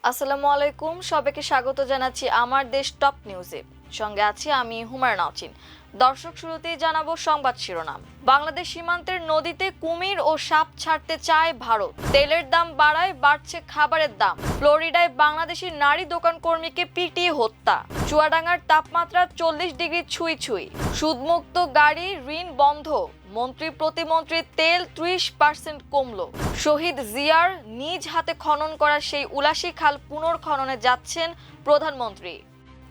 আসসালামু আলাইকুম, সবাইকে স্বাগত জানাচ্ছি আমার দেশ টপ নিউজে। সঙ্গে আছি আমি হুমায়রা নাওচিন। দর্শক, শুরুতেই জানাবো সংবাদ শিরোনাম। বাংলাদেশ সীমান্তের নদীতে কুমির ও সাপ ছাড়তে চায় ভারত। তেলের দাম বাড়ায় বাড়ছে খাবারের দাম। ফ্লোরিডায় বাংলাদেশি নারী দোকান কর্মীকে পিটিয়ে হত্যা। চুয়াডাঙ্গার তাপমাত্রা 40 ডিগ্রি ছুঁই ছুঁই। সুদমুক্ত গাড়ি ঋণ বন্ধ। মন্ত্রী প্রতিমন্ত্রী তেল 30% কমলো। শহীদ জিয়ার নিজ হাতে খনন করা সেই উলাসী খাল পুনর্খননে যাচ্ছেন প্রধানমন্ত্রী।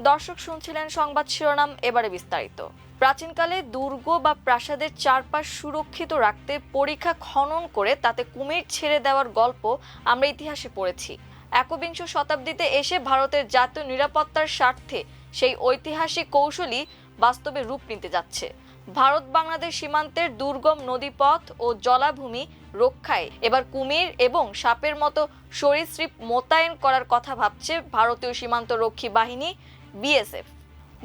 দর্শক, শুনছিলেন সংবাদ শিরোনাম, এবারে বিস্তারিত। প্রাচীনকালে দুর্গ বা প্রাসাদের চারপাশ সুরক্ষিত রাখতে পরিখা খনন করে তাতে কুমির ছেড়ে দেওয়ার গল্প আমরা ইতিহাসে পড়েছি। একবিংশ শতাব্দীতে এসে ভারতের জাতীয় নিরাপত্তার স্বার্থে সেই ঐতিহাসিক কৌশলই বাস্তবে রূপ নিতে যাচ্ছে। ভারত বাংলাদেশ সীমান্তের দুর্গম নদীপথ ও জলাভূমি রক্ষায় এবার কুমির এবং সাপের মতো সরীসৃপ মোতায়েন করার কথা ভাবছে ভারতীয় সীমান্ত রক্ষী বাহিনী বিএসএফ।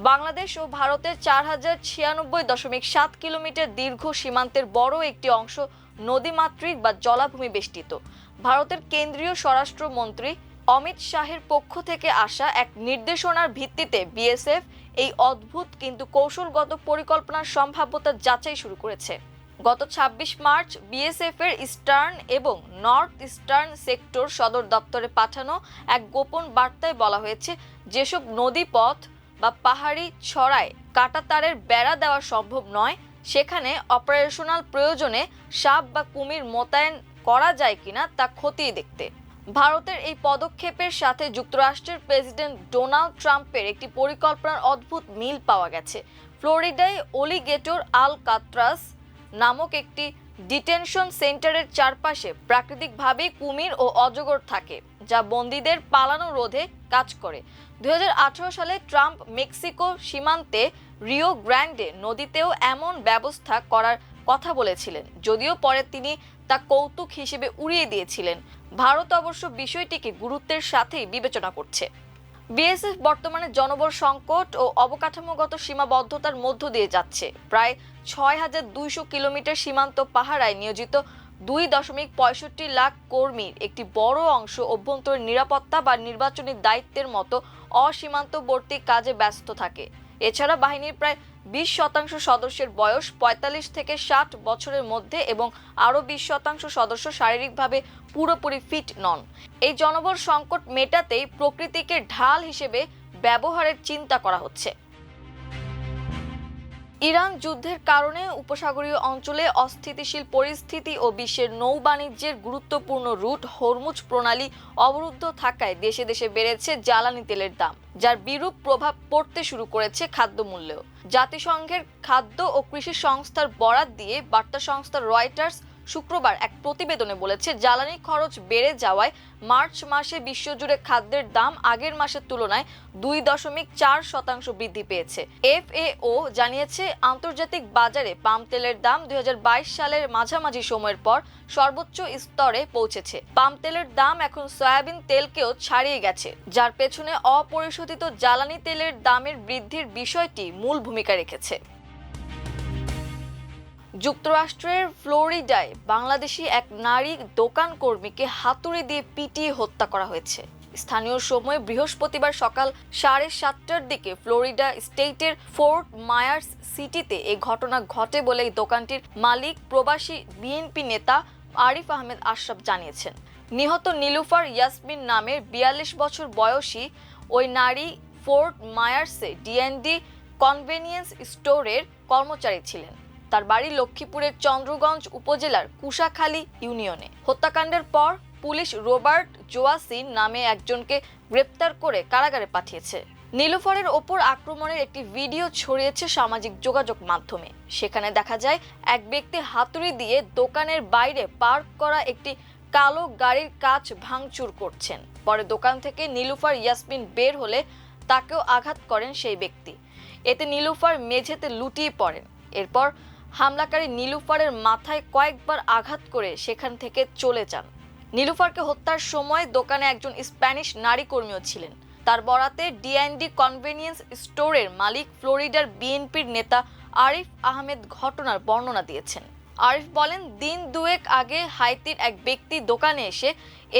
বাংলাদেশ ও ভারতের 4096.7 কিলোমিটার দীর্ঘ সীমান্তের বড় একটি অংশ নদীমাতৃক বা জলাভূমি বেষ্টিত। ভারতের কেন্দ্রীয় স্বরাষ্ট্রমন্ত্রী অমিত শাহের পক্ষ থেকে আসা এক নির্দেশনার ভিত্তিতে বিএসএফ এই অদ্ভুত কিন্তু কৌশলগত পরিকল্পনার সম্ভাব্যতা যাচাই শুরু করেছে। গত 26 মার্চ বিএসএফ এর ইস্টার্ন এবং নর্থ ইস্টার্ন সেক্টর সদর দপ্তরে পাঠানো এক গোপন বার্তায় বলা হয়েছে, যেসব নদীপথ বা পাহাড়ি ছড়ায় কাঁটাতারের বেড়া দেওয়া সম্ভব নয়, সেখানে অপারেশনাল প্রয়োজনে সাপ বা কুমির মোতায়েন করা যায় কিনা তা খতিয়ে দেখতে। ভারতের এই পদক্ষেপের সাথে যুক্তরাষ্ট্রের প্রেসিডেন্ট ডোনাল্ড ট্রাম্পের একটি পরিকল্পনার অদ্ভুত মিল পাওয়া গেছে। ফ্লোরিডায় অলিগেটর আলকাত্রাস নামক একটি ডিটেনশন সেন্টারের চারপাশে প্রাকৃতিকভাবেই কুমির ও অজগর থাকে, যা বন্দীদের পালানো রোধে কাজ করে। 2018 সালে ট্রাম্প মেক্সিকো সীমান্তে রিও গ্র্যান্ডে নদীতেও এমন ব্যবস্থা করার কথা বলেছিলেন, যদিও পরে তিনি তা কৌতুক হিসেবে উড়িয়ে দিয়েছিলেন। ভারত অবশ্য বিষয়টিকে গুরুত্বের সাথেই বিবেচনা করছে। বিএসএফ বর্তমানে জনবল সংকট ও অবকাঠামোগত সীমাবদ্ধতার মধ্য দিয়ে যাচ্ছে। প্রায় 6200 কিলোমিটার সীমান্ত পাহারায় নিয়োজিত 2.65 লাখ কর্মীর একটি বড় অংশ অভ্যন্তরীণ নিরাপত্তা বা নির্বাচনী দায়িত্বের মতো অসীমান্তবর্তী কাজে ব্যস্ত থাকে। এছাড়া বাহিনীর প্রায় 20% সদস্যের বয়স 45 থেকে 60 বছরের মধ্যে এবং আরও 20% সদস্য শারীরিকভাবে পুরোপুরি ফিট নন। এই জনবল সংকট মেটাতেই প্রকৃতিকে ঢাল হিসেবে ব্যবহারের চিন্তা করা হচ্ছে। ইরান যুদ্ধের কারণে উপসাগরীয় অঞ্চলে অস্থিতিশীল পরিস্থিতি ও বিশ্বের নৌ বাণিজ্যের গুরুত্বপূর্ণ রুট হরমুজ প্রণালী অবরুদ্ধ থাকায় দেশে দেশে বেড়েছে জ্বালানি তেলের দাম, যার বিরূপ প্রভাব পড়তে শুরু করেছে খাদ্যমূল্যেও। জাতিসংঘের খাদ্য ও কৃষি সংস্থার বরাত দিয়ে বার্তা সংস্থা রয়টার্স শুক্রবার এক প্রতিবেদনে বলেছে, জ্বালানি খরচ বেড়ে যাওয়ায় মার্চ মাসে বিশ্বজুড়ে খাদ্যের দাম আগের মাসের তুলনায় 2.4% বৃদ্ধি পেয়েছে। এফএও জানিয়েছে, আন্তর্জাতিক বাজারে পাম তেলের দাম 2022 সালের মাঝামাঝি সময়ের পর সর্বোচ্চ স্তরে পৌঁছেছে। পাম তেলের দাম এখন সয়াবিন তেলকেও ছাড়িয়ে গেছে, যার পেছনে অপরিশোধিত জ্বালানি তেলের দামের বৃদ্ধির বিষয়টি মূল ভূমিকা রেখেছে। যুক্তরাষ্ট্রের ফ্লোরিডায় বাংলাদেশি এক নারী দোকান কর্মীকে হাতুড়ি দিয়ে পিটিয়ে হত্যা করা হয়েছে। স্থানীয় সময় বৃহস্পতিবার সকাল 7:30টার দিকে ফ্লোরিডা স্টেটের ফোর্ট মায়ার্স সিটিতে এই ঘটনা ঘটে বলে এই দোকানটির মালিক প্রবাসী বিএনপি নেতা আরিফ আহমেদ আশরাফ জানিয়েছেন। নিহত নীলুফার ইয়াসমিন নামের 42 বছর বয়সী ওই নারী ফোর্ট মায়ার্সে ডিএনডি কনভেনিয়েন্স স্টোরের কর্মচারী ছিলেন। তার বাড়ি লক্ষ্মীপুরের চন্দ্রগঞ্জ উপজেলার কুশাখালী ইউনিয়নে। হত্যাকাণ্ডের পর পুলিশ রবার্ট জোয়াসিন নামে একজনকে গ্রেপ্তার করে কারাগারে পাঠিয়েছে। নীলুফারের ওপর আক্রমণের একটি ভিডিও ছড়িয়েছে সামাজিক যোগাযোগ মাধ্যমে। সেখানে দেখা যায় এক ব্যক্তি হাতুড়ি দিয়ে দোকানের বাইরে পার্ক করা একটি কালো গাড়ির কাচ ভাঙচুর করছেন। পরে দোকান থেকে নীলুফার ইয়াসমিন বের হলে তাকেও আঘাত করেন সেই ব্যক্তি। এতে নীলুফার মেঝেতে লুটিয়ে পড়েন। এরপর হামলাকারী নীলুফারের মাথায় কয়েকবার আঘাত করে সেখান থেকে চলে যান। নীলুফারকে হত্যার সময় দোকানে একজন স্প্যানিশ নারী কর্মীও ছিলেন। তার বরাতে ডিএনডি কনভেনিয়েন্স স্টোরের মালিক ফ্লোরিডার বিএনপির নেতা আরিফ আহমেদ ঘটনার বর্ণনা দিয়েছেন। আরিফ বলেন, দিন দুয়েক আগে হাইতির এক ব্যক্তি দোকানে এসে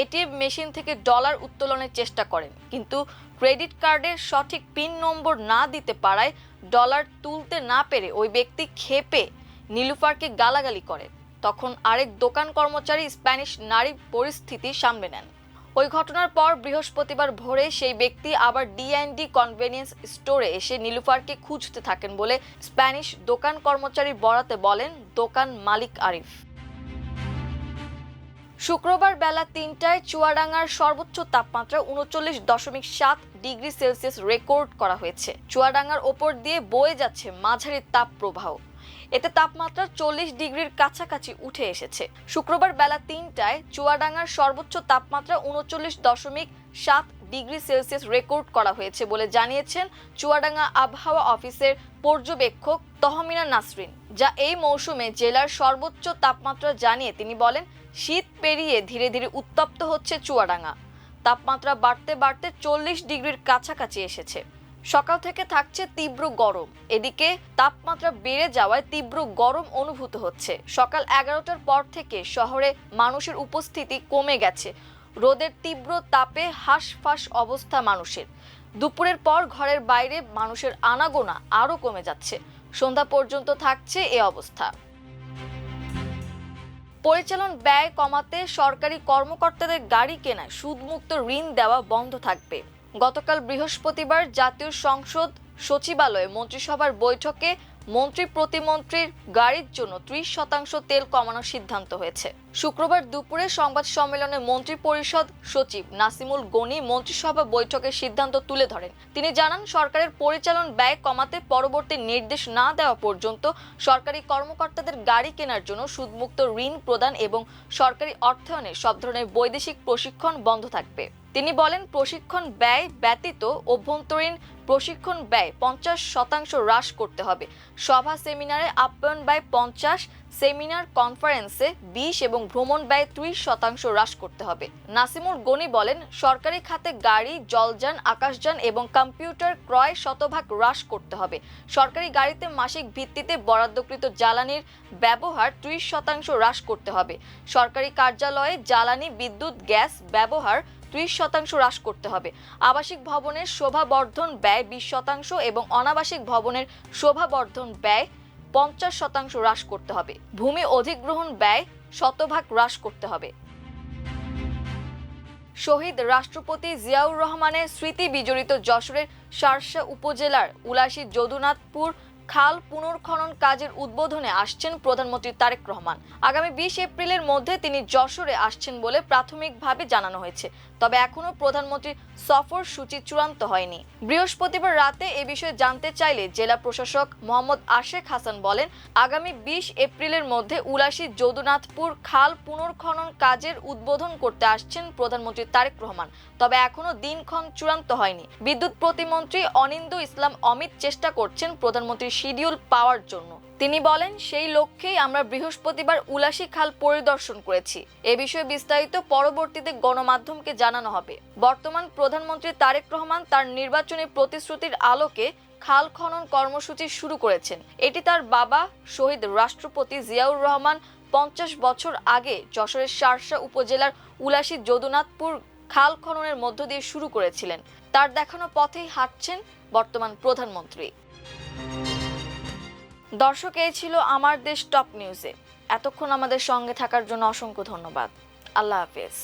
এটিএম মেশিন থেকে ডলার উত্তোলনের চেষ্টা করেন, কিন্তু ক্রেডিট কার্ডের সঠিক পিন নম্বর না দিতে পারায় ডলার তুলতে না পেরে ওই ব্যক্তি ক্ষেপে নীলুফারকে গালাগালি করেন। তখন আরেক দোকান কর্মচারী স্প্যানিশ নারী পরিস্থিতি সামলে নেন। ওই ঘটনার পর বৃহস্পতিবার ভোরে সেই ব্যক্তি আবার ডি&ডি কনভেনিয়েন্স স্টোরে এসে নীলুফারকে খুঁজতে থাকেন বলে স্প্যানিশ দোকান কর্মচারী বরাতে বলেন দোকান মালিক আরিফ। শুক্রবার বেলা ৩টায় চুয়াডাঙ্গার সর্বোচ্চ তাপমাত্রা ৩৯.৭ ডিগ্রি সেলসিয়াস রেকর্ড করা হয়েছে। চুয়াডাঙ্গার ওপর দিয়ে বয়ে যাচ্ছে মাঝারি তাপপ্রবাহ। এতে তাপমাত্রা ৪০ ডিগ্রির কাছাকাছি উঠে এসেছে। শুক্রবার বেলা ৩টায় চুয়াডাঙ্গার সর্বোচ্চ তাপমাত্রা ৩৯.৭ ডিগ্রি সেলসিয়াস রেকর্ড করা হয়েছে বলে জানিয়েছেন চুয়াডাঙ্গা আবহাওয়া অফিসের পর্যবেক্ষক তহমিনা নাসরিন, যা এই মৌসুমে জেলার সর্বোচ্চ তাপমাত্রা জানিয়ে তিনি বলেন, শীত পেরিয়ে ধীরে ধীরে উত্তপ্ত হচ্ছে চুয়াডাঙ্গা। তাপমাত্রা বাড়তে বাড়তে ৪০ ডিগ্রির কাছাকাছি এসেছে। সকাল থেকে থাকছে তীব্র গরম। এদিকে তাপমাত্রা বেড়ে যাওয়ায় তীব্র গরম অনুভূত হচ্ছে। সকাল 11টার পর থেকে শহরে মানুষের উপস্থিতি কমে গেছে। রোদের তীব্র তাপে হাঁসফাঁস অবস্থা মানুষের। দুপুরের পর ঘরের বাইরে মানুষের আনাগোনা আরও কমে যাচ্ছে। সন্ধ্যা পর্যন্ত থাকছে এ অবস্থা। পরিচালন ব্যয় কমাতে সরকারি কর্মকর্তাদের গাড়ি কেনায় সুদমুক্ত ঋণ দেওয়া বন্ধ থাকবে। গতকাল বৃহস্পতিবার জাতীয় সংসদ সচিবালয়ে মন্ত্রিসভার বৈঠকে মন্ত্রী প্রতিমন্ত্রীর গাড়ির জন্য ৩০% তেল কমানোর সিদ্ধান্ত হয়েছে। শুক্রবার দুপুরে সংবাদ সম্মেলনে মন্ত্রী পরিষদ সচিব নাসিমুল গনি মন্ত্রিসভা বৈঠকের সিদ্ধান্ত তুলে ধরেন। তিনি জানান, সরকারের পরিচালন ব্যয় কমাতে পরবর্তী নির্দেশ না দেওয়া পর্যন্ত সরকারি কর্মকর্তাদের গাড়ি কেনার জন্য সুদমুক্ত ঋণ প্রদান এবং সরকারি অর্থায়নে সব ধরনের বৈদেশিক প্রশিক্ষণ বন্ধ থাকবে। তিনি বলেন, প্রশিক্ষণ ব্যয় ব্যতীত অভ্যন্তরীণ প্রশিক্ষণ ব্যয় 50% হ্রাস করতে হবে। সভা সেমিনারে আপ্যায়ন ব্যয় 50, সেমিনার কনফারেন্সে 20 এবং ভ্রমণ ব্যয় 30% হ্রাস করতে হবে। নাসিমুল গনি বলেন, সরকারি খাতে গাড়ি, জলযান, আকাশযান এবং কম্পিউটার ক্রয় শতভাগ হ্রাস করতে হবে। সরকারি গাড়িতে মাসিক ভিত্তিতে বরাদ্দকৃত জ্বালানির ব্যবহার 30% হ্রাস করতে হবে। সরকারি কার্যালয়ে জ্বালানি, বিদ্যুৎ, গ্যাস ব্যবহার 30% হ্রাস করতে হবে। আবাসিক ভবনের শোভাবর্ধন ব্যয় 20% এবং অনাবাসিক ভবনের শোভাবর্ধন ব্যয় 50% হ্রাস করতে হবে। ভূমি অধিগ্রহণ ব্যয় শতভাগ হ্রাস করতে হবে। শহীদ রাষ্ট্রপতি জিয়াউর রহমানের স্মৃতি বিজড়িত যশোরের শার্শা উপজেলার উলাশী যদুনাথপুর খাল পুনর্খনন কাজের উদ্বোধনে আসছেন প্রধানমন্ত্রী তারেক রহমান। আগামী 20 এপ্রিলের মধ্যে তিনি যশোরে আসছেন বলে প্রাথমিকভাবে জানানো হয়েছে। তবে এখনো প্রধানমন্ত্রীর সফর সূচি চূড়ান্ত হয়নি। বৃহস্পতিবার রাতে এ বিষয়ে জানতে চাইলে জেলা প্রশাসক মোহাম্মদ আশেক হাসান বলেন, আগামী 20 এপ্রিলের মধ্যে উলাশী যদুনাথপুর খাল পুনর্খনন কাজের উদ্বোধন করতে আসছেন প্রধানমন্ত্রী তারেক রহমান। তবে এখনো দিনক্ষণ চূড়ান্ত হয়নি। বিদ্যুৎ প্রতিমন্ত্রী অনিন্দ্য ইসলাম অমিত চেষ্টা করছেন প্রধানমন্ত্রীর শিডিউল পাওয়ার জন্য। তিনি বলেন, সেই লক্ষ্যেই আমরা বৃহস্পতিবার উলাশী খাল পরিদর্শন করেছি। এ বিষয়ে বিস্তারিত পরবর্তীতে গণমাধ্যমকে জানানো হবে। বর্তমান প্রধানমন্ত্রী তারেক রহমান তার নির্বাচনী প্রতিশ্রুতির আলোকে খাল খনন কর্মসূচি শুরু করেছেন। এটি তার বাবা শহীদ রাষ্ট্রপতি জিয়াউর রহমান 50 বছর আগে যশোরের শার্শা উপজেলার উলাশী যদুনাথপুর খাল খননের মধ্য দিয়ে শুরু করেছিলেন। তার দেখানো পথেই হাঁটছেন বর্তমান প্রধানমন্ত্রী। দর্শক, এই ছিল আমার দেশ টপ নিউজে। এতক্ষণ আমাদের সঙ্গে থাকার জন্য অসংখ্য ধন্যবাদ। আল্লাহ হাফেজ।